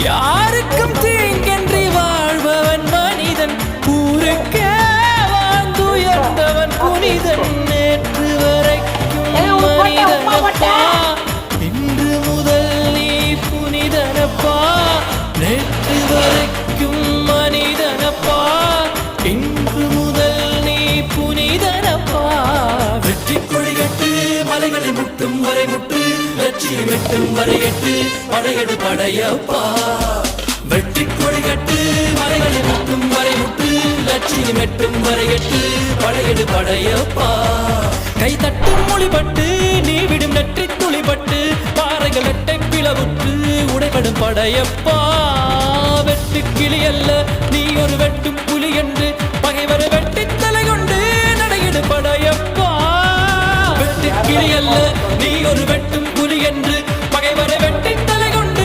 யாருக்கும் தீங்கன்றி வாழ்பவன் மனிதன், ஊருக்கே வாழ்ந்துயர்ந்தவன் புனிதன். நேற்று வரைக்கும் மனிதனப்பா, இன்று முதல் நீ புனிதனப்பா. நேற்று வரைக்கும் மனிதனப்பா, இன்று முதல் நீ புனிதனப்பா. வெற்றி கொடிகட்டு மலைகளை முட்டும் வரை முட்டு, லட்சியம் எட்டும் வரை எட்டு, படையெடு படையப்பா. வெற்றி கொடிகட்டு மலைகளை முட்டும் வரை முட்டு, லட்சியம் எட்டும் வரை எட்டு, படையெடு படையப்பா. கை தட்டும் மொழிபட்டு நீ விடும் நெற்றி துளிபட்டு, பாறைகள் எட்டை பிளவுற்று உடைபடும் படையப்பா. வெட்டு கிளி அல்ல நீ ஒரு வெட்டும் புலி என்று, பகைவர் வெட்டி தலை கொண்டு நடையிடு படையப்பா. வெட்டு கிளி அல்ல நீ ஒரு